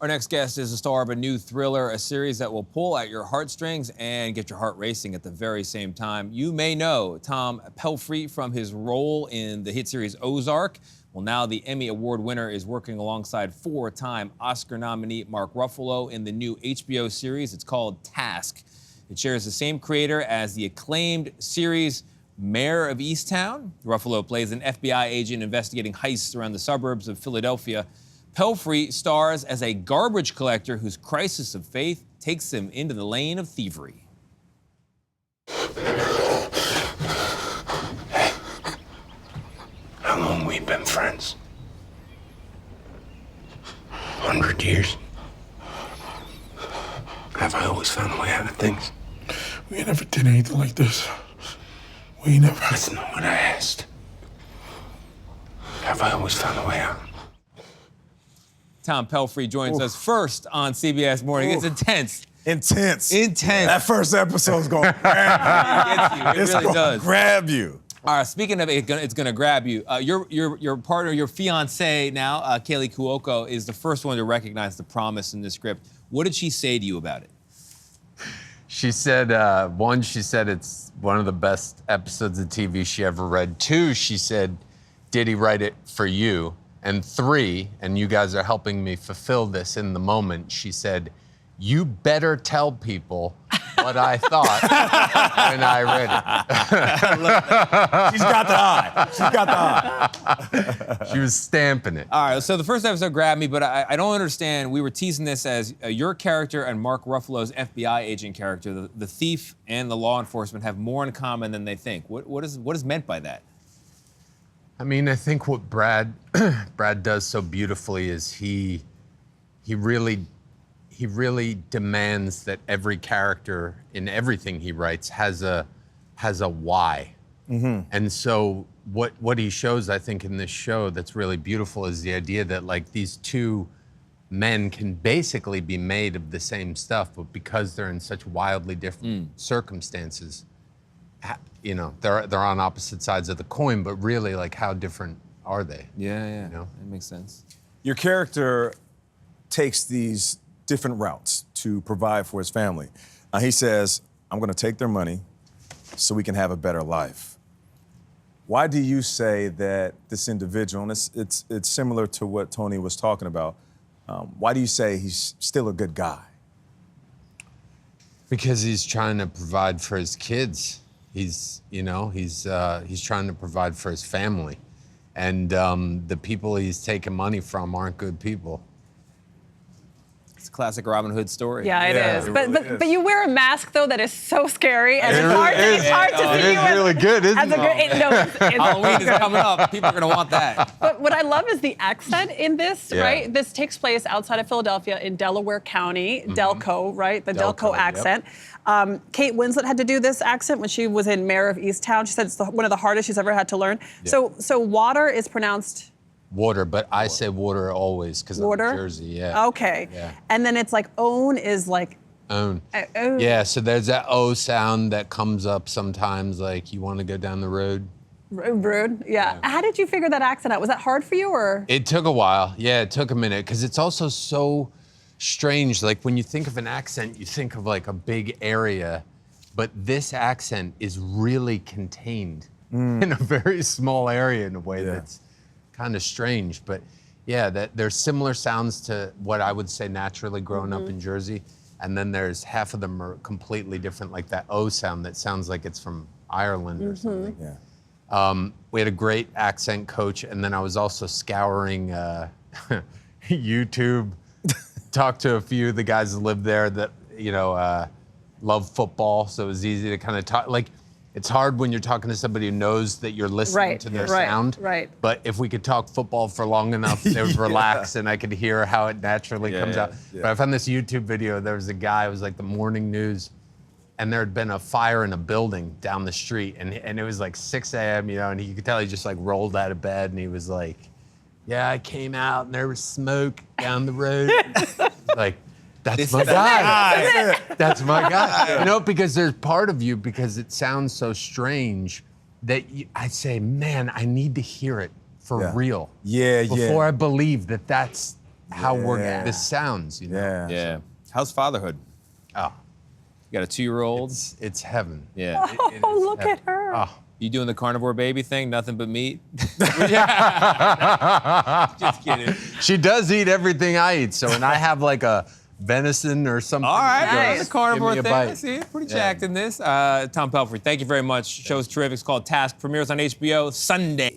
Our next guest is the star of a new thriller, a series that will pull at your heartstrings and get your heart racing at the very same time. You may know Tom Pelphrey from his role in the hit series Ozark. Well, now the Emmy Award winner is working alongside four-time Oscar nominee Mark Ruffalo in the new HBO series. It's called Task. It shares the same creator as the acclaimed series Mayor of Easttown. Ruffalo plays an FBI agent investigating heists around the suburbs of Philadelphia. Pelphrey stars as a garbage collector whose crisis of faith takes him into the lane of thievery. How long we been friends? 100 years? Have I always found a way out of things? We never did anything like this. We never... That's not what I asked. Have I always found a way out? Tom Pelphrey joins us first on CBS Mornings. It's intense. Intense. Intense. That first episode's going to grab you. It really does. Grab you. All right, speaking of it, it's going to grab you. Your partner, your fiancée now, Kaley Cuoco, is the first one to recognize the promise in this script. What did she say to you about it? She said, one, she said it's one of the best episodes of TV she ever read. Two, she said, did he write it for you? And three, and you guys are helping me fulfill this in the moment, she said, you better tell people what I thought when I read it. She's got the eye. She's got the eye. She was stamping it. All right, so the first episode grabbed me, but I don't understand. We were teasing this as your character and Mark Ruffalo's FBI agent character, the thief and the law enforcement, have more in common than they think. What is meant by that? I mean, I think what Brad does so beautifully is he really demands that every character in everything he writes has a why. Mm-hmm. And so what he shows, I think, in this show that's really beautiful is the idea that like these two men can basically be made of the same stuff, but because they're in such wildly different circumstances, you know, they're on opposite sides of the coin, but really, like, how different are they? Yeah. You know? That makes sense. Your character takes these different routes to provide for his family. He says, I'm going to take their money so we can have a better life. Why do you say that this individual, and it's similar to what Tony was talking about, why do you say he's still a good guy? Because he's trying to provide for his kids. He's trying to provide for his family. And the people he's taking money from aren't good people. It's a classic Robin Hood story. Yeah, it is. It really is. But you wear a mask though that is so scary, and it's hard to see you. It is really good, isn't it? Halloween is coming up. People are going to want that. But what I love is the accent in this, Yeah. right? This takes place outside of Philadelphia in Delaware County, Delco, right? The Delco accent. Yep. Kate Winslet had to do this accent when she was in Mayor of Easttown. She said it's one of the hardest she's ever had to learn. Yeah. So water is pronounced Water, but I say water always because I'm water? in Jersey, yeah. Okay. Yeah. And then it's like own is like Own. own. Yeah, so there's that O sound that comes up sometimes, like you want to go down the road. Rude. Yeah. How did you figure that accent out? Was that hard for you or? It took a while. Yeah, it took a minute because it's also so strange. Like when you think of an accent, you think of like a big area, but this accent is really contained in a very small area in a way that's kind of strange. But yeah, that there's similar sounds to what I would say naturally growing up in Jersey. And then there's half of them are completely different, like that O sound that sounds like it's from Ireland or something. Yeah. We had a great accent coach, and then I was also scouring YouTube, talked to a few of the guys that live there that, you know, love football, so it was easy to kind of talk. Like, it's hard when you're talking to somebody who knows that you're listening to their sound. Right. But if we could talk football for long enough, they would relax and I could hear how it naturally comes out. Yeah. But I found this YouTube video. There was a guy, it was like the morning news, and there had been a fire in a building down the street, and it was like 6 a.m., you know, and you could tell he just like rolled out of bed, and he was like, yeah, I came out and there was smoke down the road. Like, that's my guy. That's my guy. You know, because there's part of you, because it sounds so strange, that I say, man, I need to hear it for real. Yeah, Before I believe that that's how Yeah. this sounds, you know? Yeah. Yeah. How's fatherhood? Oh, You got a 2-year-old? it's heaven. Yeah. Oh, look at her. Oh. You doing the carnivore baby thing? Nothing but meat? Just kidding. She does eat everything I eat, so when I have like a venison or something, All right, she that's goes, the carnivore "Give me thing. a I bite." see it. Pretty jacked in this. Tom Pelphrey, thank you very much. Show's terrific. It's called Task. Premieres on HBO Sunday.